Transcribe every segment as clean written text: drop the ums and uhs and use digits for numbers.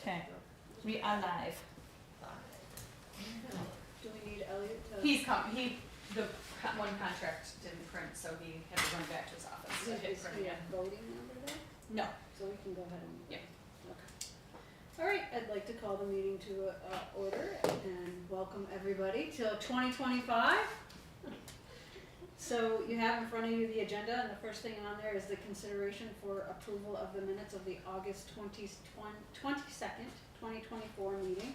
Okay, we are live. Do we need Elliot to? He's one contract didn't print, so he had to run back to his office to hit Is print he a again. voting member there? No, So we can go ahead and. Yeah. Okay. All right, I'd like to call the meeting to order and welcome everybody to 2025. So you have in front of you the agenda, and the first thing on there is the consideration for approval of the minutes of the August 22nd, 2024 meeting.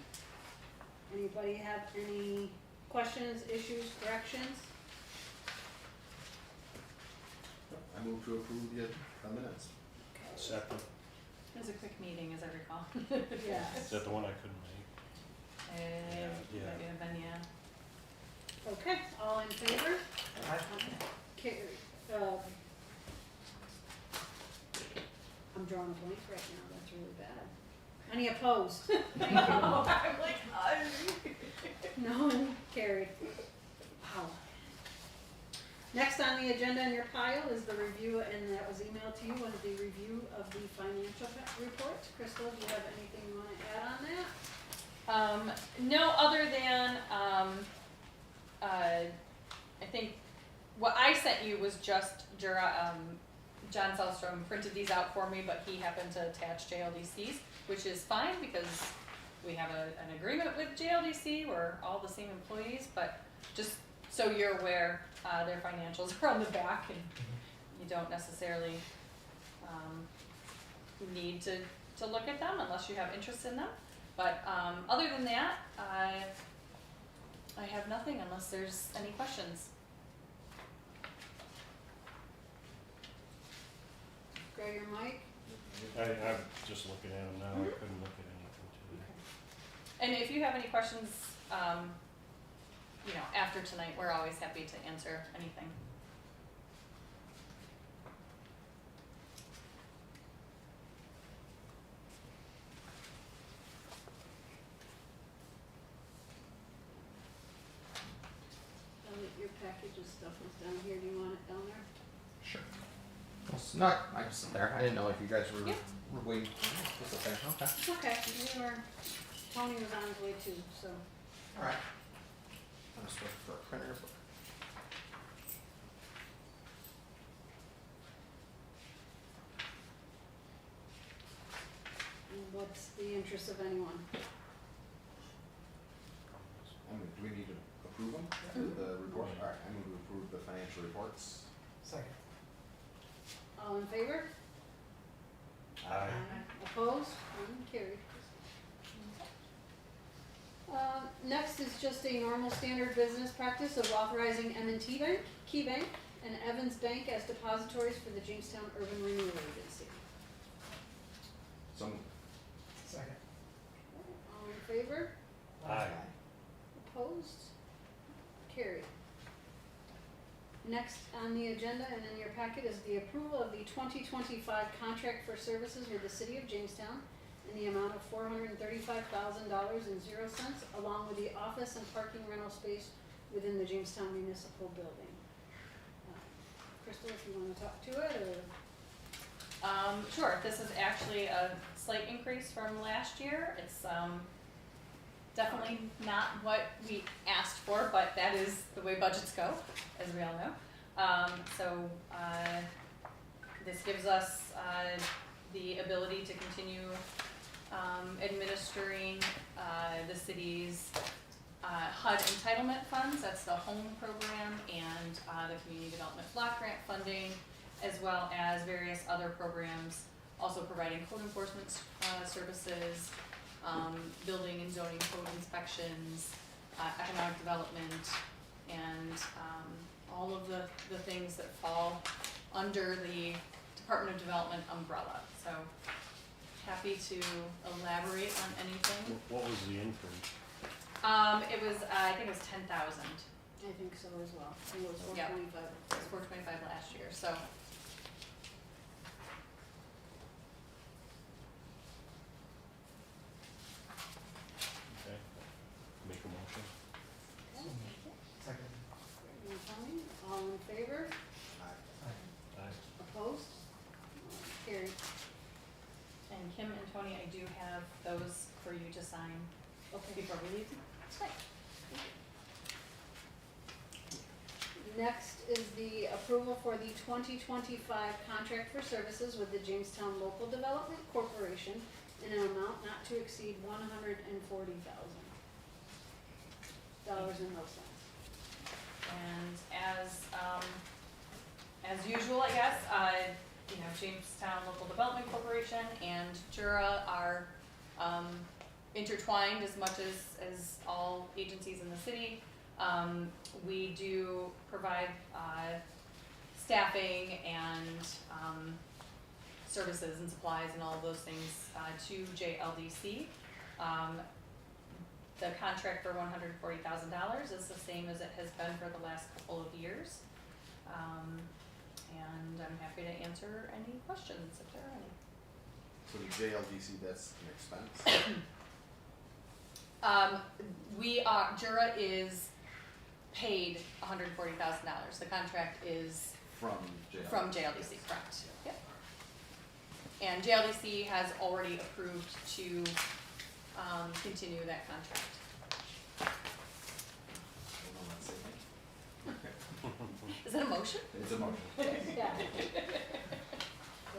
Anybody have any questions, issues, corrections? I move to approve the minutes. Second. it was a quick meeting, as I recall. Yes. Is that the one I couldn't make? Yeah. Yeah. Might have been, yeah. Okay, all in favor? Carried. I'm drawing a blank right now, that's really bad. Any opposed? Thank you. I'm like, No one carried. Wow. Next on the agenda in your pile is the review, and that was emailed to you, was the review of the financial report. Crystal, do you have anything you want to add on that? no, other than, I think what I sent you was just John Selstrom printed these out for me, but he happened to attach JLDCs, which is fine because we have an agreement with JLDC. We're all the same employees, but just so you're aware, their financials are on the back, and you don't necessarily need to look at them unless you have interest in them. But other than that, I have nothing unless there's any questions. Greg or Mike? I'm just looking at them now, I couldn't look at anything today. And if you have any questions, after tonight, we're always happy to answer anything. Your package of stuff is down here. Do you want it down there? Sure. Well, it's not, I can sit there. I didn't know if you guys were, Yeah. were waiting. Just sit there. Okay. It's okay. Tony was on his way too, so. All right. I'm just looking for a printer. What's the interest of anyone? Do we need to approve them? The report? All right. I move to approve the financial reports. Second. All in favor? Aye. Opposed? None carried. Next is just a normal standard business practice of authorizing M&T Bank, Key Bank, and Evans Bank as depositories for the Jamestown Urban Renewal Agency. So moved. Second. All in favor? Aye. Opposed? Carried. Next on the agenda and in your packet is the approval of the 2025 contract for services with the City of Jamestown in the amount of $435,000.00, along with the office and parking rental space within the Jamestown Municipal Building. Crystal, if you want to talk to it, or? Sure. This is actually a slight increase from last year. It's definitely not what we asked for, but that is the way budgets go, as we all know. This gives us the ability to continue administering the city's HUD entitlement funds. That's the home program and the community development block grant funding, as well as various other programs, also providing code enforcement services, building and zoning code inspections, economic development, and all of the things that fall under the Department of Development umbrella. So happy to elaborate on anything. What was the increase? It was, I think it was 10,000. I think so as well. I think it was Yep. 425. It was 425 last year, so. Okay. Make a motion. Second. And Tony, all in favor? Aye. Aye. Opposed? Carried. Thank Kim and Tony, I do have those for you to sign Okay. before we leave. Tonight. Next is the approval for the 2025 contract for services with the Jamestown Local Development Corporation in an amount not to exceed $140,000 in those cents. And as usual, I guess, Jamestown Local Development Corporation and Jura are, intertwined as much as all agencies in the city. We do provide, staffing and, services and supplies and all of those things, to JLDC. The contract for $140,000 is the same as it has been for the last couple of years. And I'm happy to answer any questions if there are any. So the JLDC, that's an expense? Jura is paid $140,000. The contract is From JLDC? from JLDC, correct? Yep. And JLDC has already approved to, continue that contract. Hold on, let's see. Is that a motion? It's a motion. Yeah.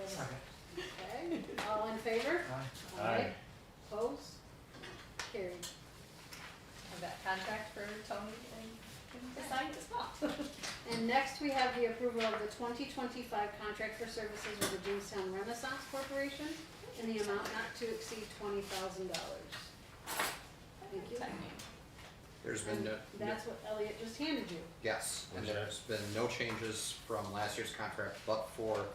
Second. Okay, all in favor? Aye. Aye. Opposed? Carried. Have that contract for Tony and Kim to sign as well. And next, we have the approval of the 2025 contract for services with the Jamestown Renaissance Corporation in the amount not to exceed $20,000. Thank you. There's been no, That's what Elliot just handed you. yes, and Okay. there's been no changes from last year's contract, but for,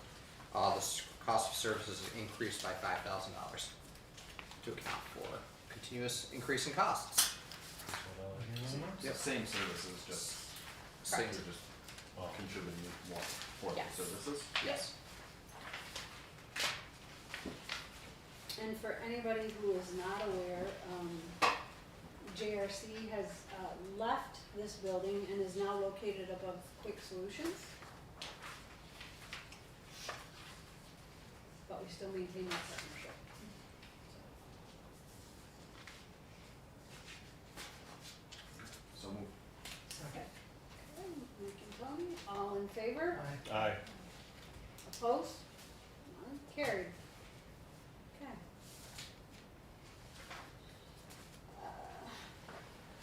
cost of services is increased by $5,000 to account for continuous increase in costs. Yep. Same services, just, Correct. you're just Oh. contributing more for the Yes. services? Yes. And for anybody who is not aware, JRC has left this building and is now located above Quick Solutions. But we still maintain that partnership. So move. Second. Okay, Mike and Tony, all in favor? Aye. Aye. Opposed? None, carried. Okay.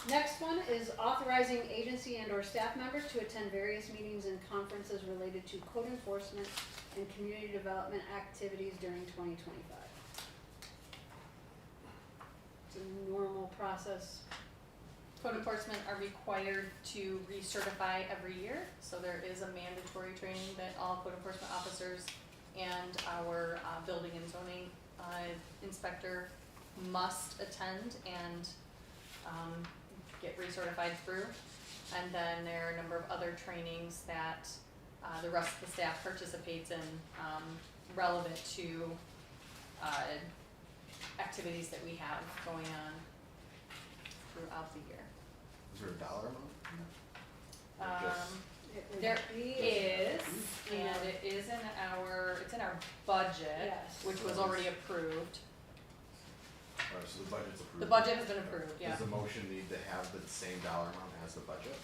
Next one is authorizing agency and or staff members to attend various meetings and conferences related to code enforcement and community development activities during 2025. It's a normal process. Code enforcement are required to recertify every year, so there is a mandatory training that all code enforcement officers and our building and zoning inspector must attend and get recertified through. And then there are a number of other trainings that the rest of the staff participates in, relevant to activities that we have going on throughout the year. Is there a dollar amount? Just- It would There be- is, and it is in it's in our budget, Yes. which was already approved. Alright, so the budget's approved. The budget has been approved, yeah. Does the motion need to have the same dollar amount as the budget?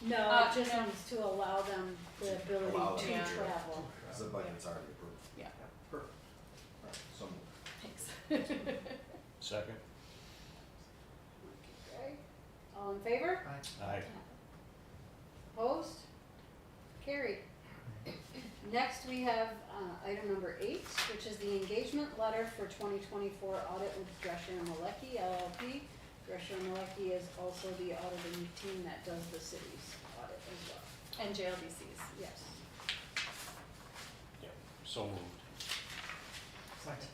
No, it just no. needs to allow them the ability Allow to them to travel. Cause the budget's already approved. Yeah. Perfect. Alright, so moved. Thanks. Second. Okay, all in favor? Aye. Aye. Opposed? Carried. Next, we have item number 8, which is the engagement letter for 2024 audit with Drescher and Malecki LLP. Drescher and Malecki is also the auditing team that does the city's audit as well. And JLDCs. Yes. Yep. So moved. Second.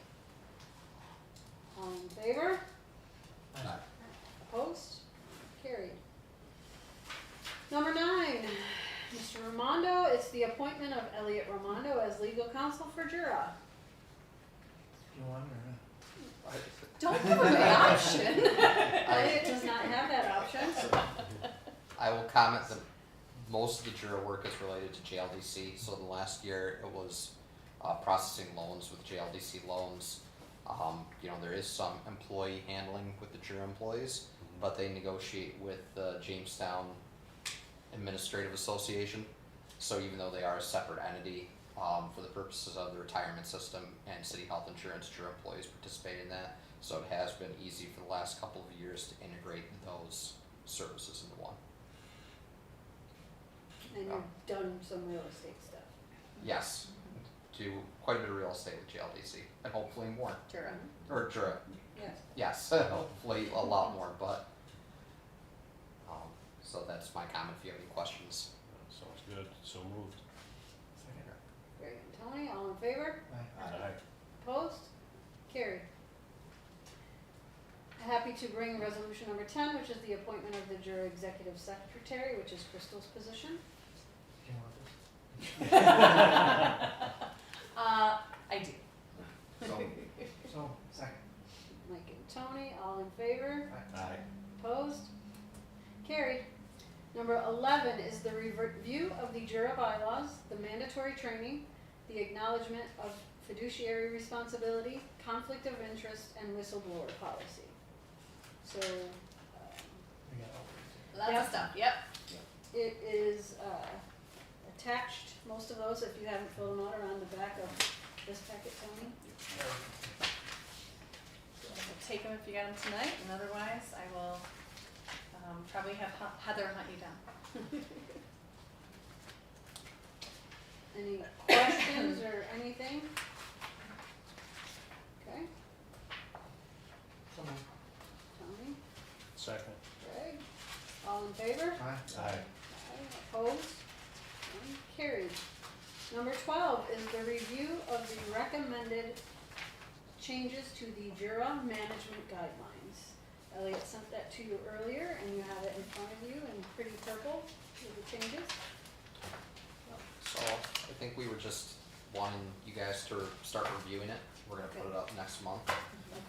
All in favor? Aye. Opposed? Carried. Number 9, Mr. Ramondo, it's the appointment of Elliot Ramondo as legal counsel for Jura. You want or Don't give them the option. Elliot does not have that option. I will comment that most of the Jura work is related to JLDC, so the last year it was processing loans with JLDC loans. You know, there is some employee handling with the Jura employees, but they negotiate with the Jamestown Administrative Association. So even though they are a separate entity, for the purposes of the retirement system and city health insurance, Jura employees participate in that. So it has been easy for the last couple of years to integrate those services into one. And you've done some real estate stuff. Yes, do quite a bit of real estate with JLDC, and hopefully more, Jura. or Jura, Yes. yes, hopefully a lot more, but, so that's my comment, if you have any questions. Sounds good, so moved. Second. Greg and Tony, all in favor? Aye. Aye. Opposed? Carried. Happy to bring resolution number 10, which is the appointment of the Jura Executive Secretary, which is Crystal's position. Do you want this? I do. So, So, second. Mike and Tony, all in favor? Aye. Aye. Opposed? Carried. Number 11 is the review of the Jura bylaws, the mandatory training, the acknowledgement of fiduciary responsibility, conflict of interest, and whistleblower policy. So, We got all Lots Yep. of stuff, yep. it is attached, most of those, if you haven't filled them out, are on the back of this packet, Tony. We'll take them if you got them tonight, and otherwise I will probably have Heather hunt you down. Any questions or anything? Okay, So moved. Tony, Second. Greg, all in favor? Aye. Aye. Opposed? And carried. Number 12 is the review of the recommended changes to the Jura management guidelines. Elliot sent that to you earlier, and you have it in front of you in pretty purple with the changes. So I think we were just wanting you guys to start reviewing it. We're gonna put it up next month,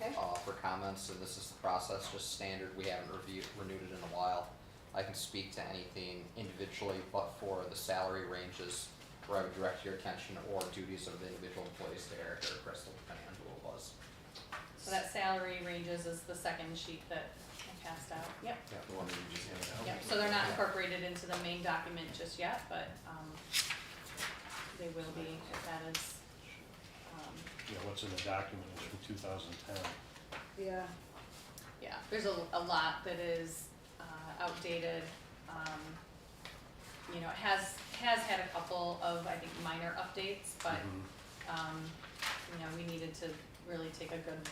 Okay? for comments, and this is the process, just standard. We haven't renewed it in a while. I can speak to anything individually, but for the salary ranges, where I would direct your attention or duties of the individual employees to Eric or Crystal, depending on who it was. So that salary ranges is the second sheet that I passed out, yep. the one that you just handed out. Yep, so they're not incorporated into the main document just yet, but, they will be if that is, Yeah, what's in the document is from 2010. Yeah. yeah, there's a lot that is, outdated. You know, it has had a couple of, I think, minor updates, but, Mhm. you know, we needed to really take a good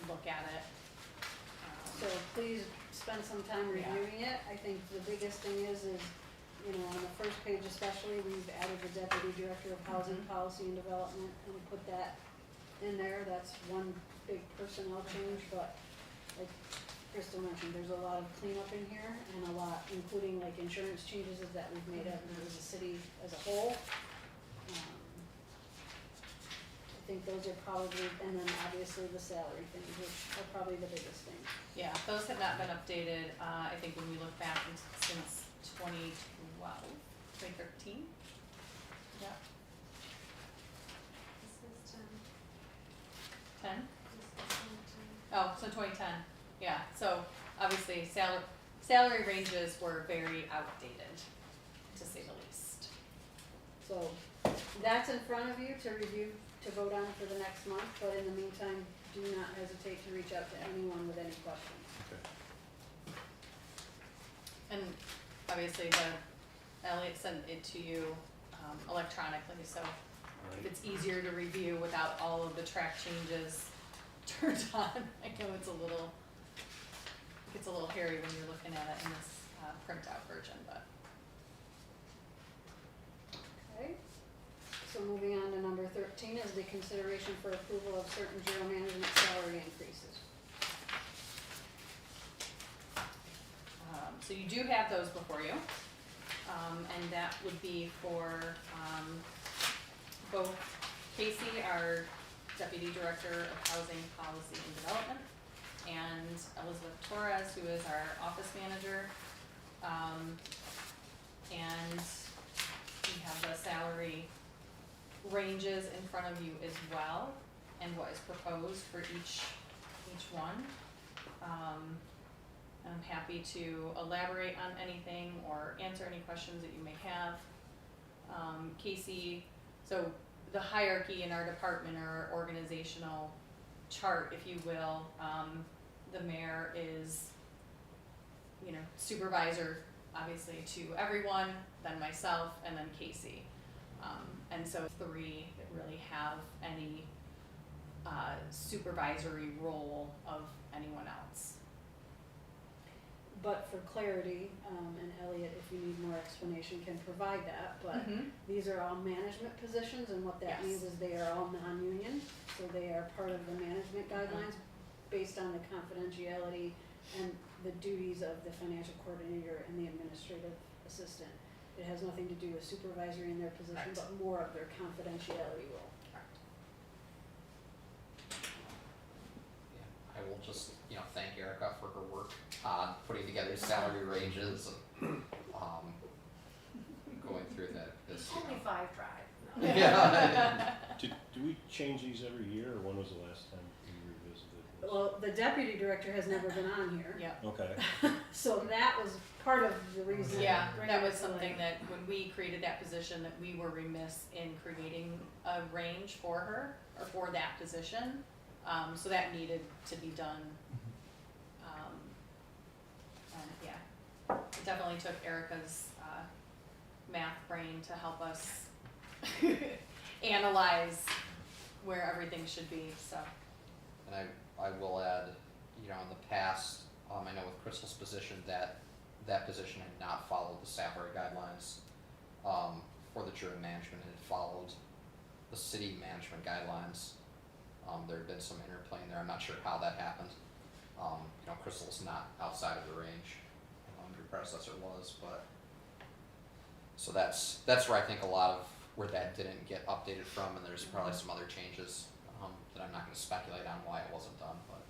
look at it. So please spend some time Yeah. reviewing it. I think the biggest thing is, you know, on the first page especially, we've added the Deputy Director of Housing Policy and Development and put that in there. That's one big personnel change, but like Crystal mentioned, there's a lot of cleanup in here and a lot, including like insurance changes that we've made as a city as a whole. I think those are probably, and then obviously the salary things, which are probably the biggest things. Yeah, those have not been updated, I think when we look back since 2012, 2013. Yeah. This is 10? This is 10. Oh, so 2010, yeah, so obviously salary ranges were very outdated, to say the least. So that's in front of you to review, to vote on for the next month, but in the meantime, do not hesitate to reach out to anyone with any questions. Okay. And obviously Elliot sent it to you electronically, so if Right. it's easier to review without all of the track changes turned on, I know it gets a little hairy when you're looking at it in this printout version, but. Okay, so moving on to number 13 is the consideration for approval of certain Jura management salary increases. So you do have those before you, and that would be for, both Casey, our Deputy Director of Housing Policy and Development, and Elizabeth Torres, who is our Office Manager. And we have the salary ranges in front of you as well, and what is proposed for each one. I'm happy to elaborate on anything or answer any questions that you may have. Casey, so the hierarchy in our department or organizational chart, if you will, the mayor is, supervisor, obviously, to everyone, then myself, and then Casey. And so 3 that really have any supervisory role of anyone else. But for clarity, and Elliot, if you need more explanation, can provide that, but these are all management positions, and what that Yes. means is they are all non-union, so they are part of the management guidelines based on the confidentiality and the duties of the financial coordinator and the administrative assistant. It has nothing to do with supervisory in their position, Correct. but more of their confidentiality role. Correct. Yeah, I will just, thank Erica for her work on putting together salary ranges and, going through that, because, Only 5 drive. Yeah. Do we change these every year, or when was the last time we revisited this? Well, the deputy director has never been on here, Yep. Okay, so that was part of the reason. Yeah, bringing that was it to something light. that when we created that position, that we were remiss in creating a range for her, or for that position. So that needed to be done. And yeah, it definitely took Erica's, math brain to help us analyze where everything should be, so. And I will add, in the past, I know with Crystal's position that position had not followed the salary guidelines. For the jury management, it had followed the city management guidelines. There had been some interplay in there, I'm not sure how that happened. Crystal's not outside of the range, your predecessor was, but. So that's where I think a lot of where that didn't get updated from, and there's probably some other changes, that I'm not gonna speculate on why it wasn't done, but.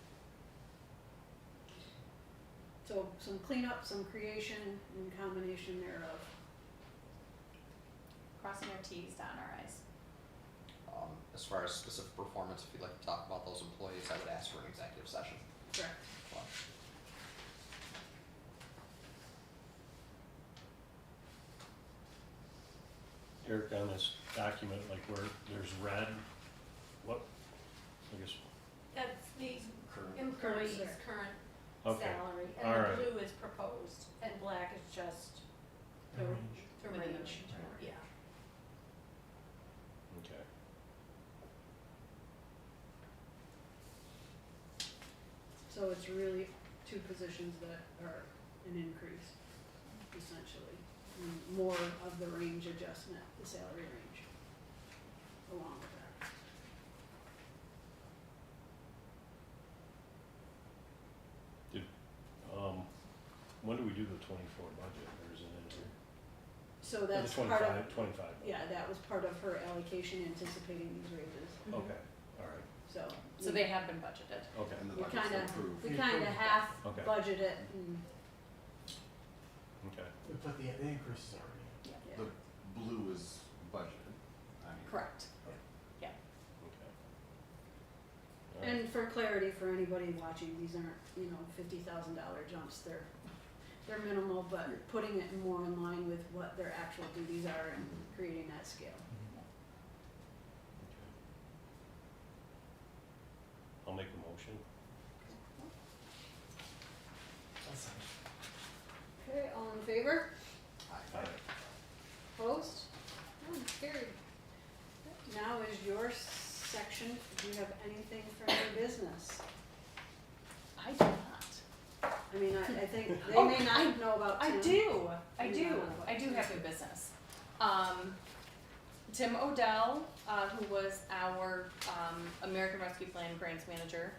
So some cleanup, some creation, and combination thereof. Crossing our T's, dotting our I's. As far as specific performance, if you'd like to talk about those employees, I would ask for an executive session. Correct. But Eric, on this document, like where there's red, what, I guess, That's the Current. employee's Current. current okay, salary, and Alright. the blue is proposed, and black is just The range. the Within the range, range, yeah. okay. So it's really 2 positions that are an increase, essentially. More of the range adjustment, the salary range, along with that. When do we do the 24 budget, or is it in here? So Or that's the part of, 25 budget? yeah, that was part of her allocation anticipating these raises, Okay, alright, so. So they have been budgeted. okay, And the We budget's kinda, approved. we kinda half Okay. budget it and, okay. We put the increases already. yeah. The blue is budgeted, I mean. Correct. Okay. All right. And for clarity, for anybody watching, these aren't, $50,000 jumps, they're minimal, but putting it more in line with what their actual duties are and creating that scale. I'll make a motion. That's Okay, all in favor? Aye. Opposed? Carried. Now is your section, do you have anything for new business? I do not. I mean, I think they Oh, may not know about Tim. I do, I You do, know. I do have new business. Tim Odell, who was our, American Rescue Plan Grants Manager,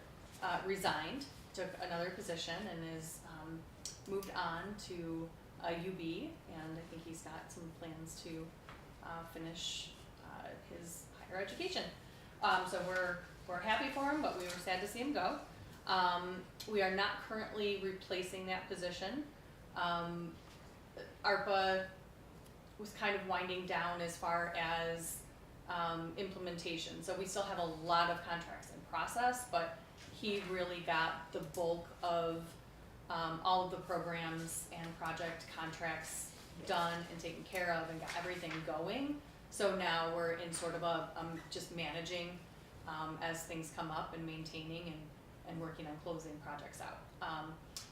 resigned, took another position and is, moved on to, UB, and I think he's got some plans to, finish, his higher education. So we're happy for him, but we were sad to see him go. We are not currently replacing that position. ARPA was kind of winding down as far as implementation, so we still have a lot of contracts process, but he really got the bulk of all of the programs and project contracts done and taken care of and got everything going. So now we're in sort of a just managing as things come up and maintaining and working on closing projects out.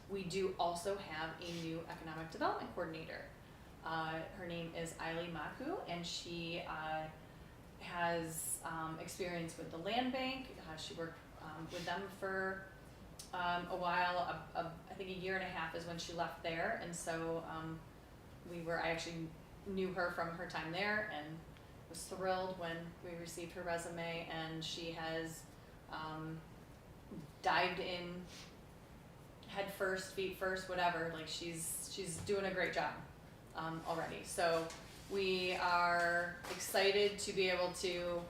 We do also have a new economic development coordinator. Her name is Ailey Maku, and she has experience with the land bank. She worked with them for a while. I think a year and a half is when she left there, and so I actually knew her from her time there and was thrilled when we received her resume, and she has dived in head first, feet first, whatever. Like she's doing a great job already. So we are excited to be able to,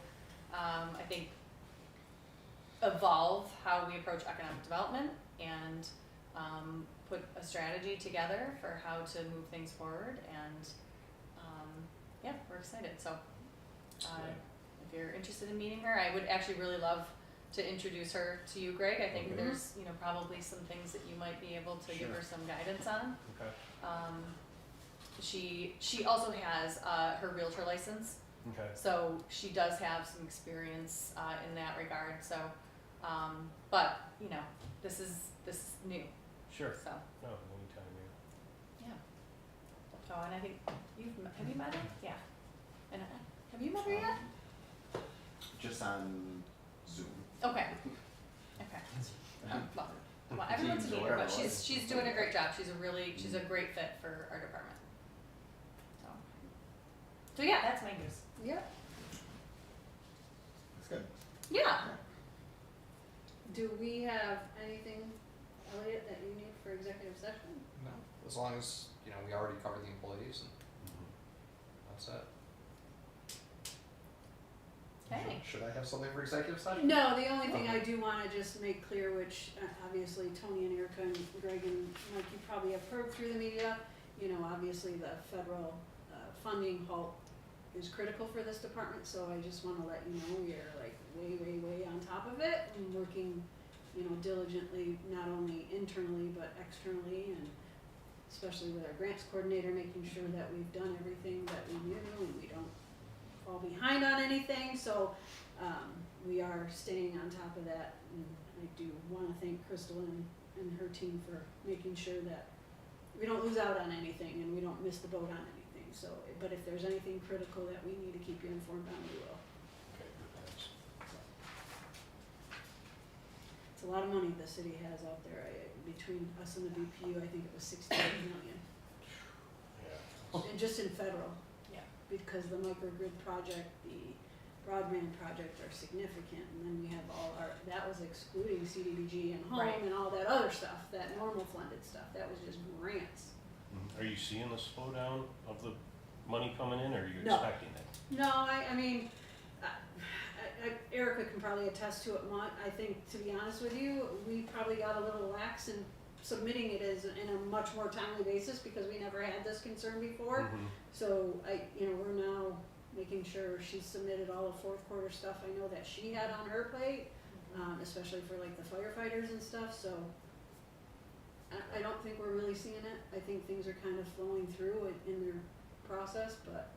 I think, evolve how we approach economic development and put a strategy together for how to move things forward. And yeah, we're excited. So if you're interested in meeting her, I would actually really love to introduce her to you, Greg. I think Okay. there's probably some things that you might be able to give her some guidance on. Okay. She also has her realtor license, Okay. so she does have some experience in that regard. So, but this is new. Sure. So No, anytime, yeah. yeah. So and I think have you met her? Yeah. And have you met her yet? Just on Zoom. Okay. Okay. Well, everyone's Teams or meet her, but whatever it was. she's doing a great job. She's a great fit for our department. So yeah, that's my news. Yep. That's good. Yeah. Do we have anything, Elliot, that you need for executive session? No, as long as, we already covered the employees and that's it. Hey. Should I have something for executive session? No, the only thing Okay. I do wanna just make clear, which obviously Tony and Erica and Greg and Mike, you probably have heard through the media, obviously the federal funding halt is critical for this department, so I just wanna let you know we are like way, way, way on top of it and working, diligently, not only internally but externally, and especially with our grants coordinator, making sure that we've done everything that we knew and we don't fall behind on anything. So we are staying on top of that, and I do want to thank Crystal and her team for making sure that we don't lose out on anything and we don't miss the boat on anything. So, but if there's anything critical that we need to keep you informed on, we will. Okay, good, thanks. It's a lot of money the city has out there. Between us and the BPU, I think it was 68 million, Yeah. and just in federal. Yeah. Because the microgrid project, the broadband project are significant, and then we have that was excluding CDBG and home Right. and all that other stuff, that normal funded stuff, that was just grants. Are you seeing the slowdown of the money coming in, or are you No. expecting it? No, I mean, Erica can probably attest to it much. I think, to be honest with you, we probably got a little lax in submitting it in a much more timely basis because we never had this concern before. Mhm. So we're now making sure she's submitted all the fourth quarter stuff I know that she had on her plate, especially for like the firefighters and stuff. So I don't think we're really seeing it. I think things are kind of flowing through in their process, but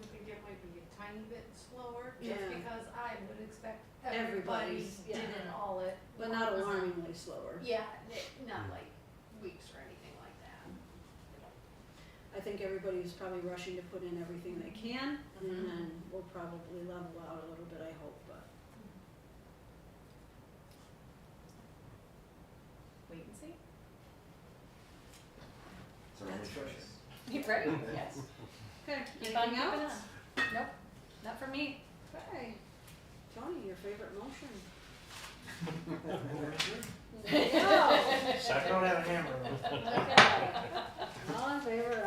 I think it might be a tiny bit slower, just Yeah. because I would expect everybody Everybody's, yeah. didn't all it. but not alarmingly slower. Yeah, not like weeks or anything like that. I think everybody's probably rushing to put in everything they can, Mhm. and then we'll probably level out a little bit, I hope, but. Wait and see. So only That's choice. Right? Yes. Okay, Keep on anything keeping else? on. Nope. Not for me. Okay. Tony, your favorite motion? Over There you go. I don't have a hammer though. Okay. All in favor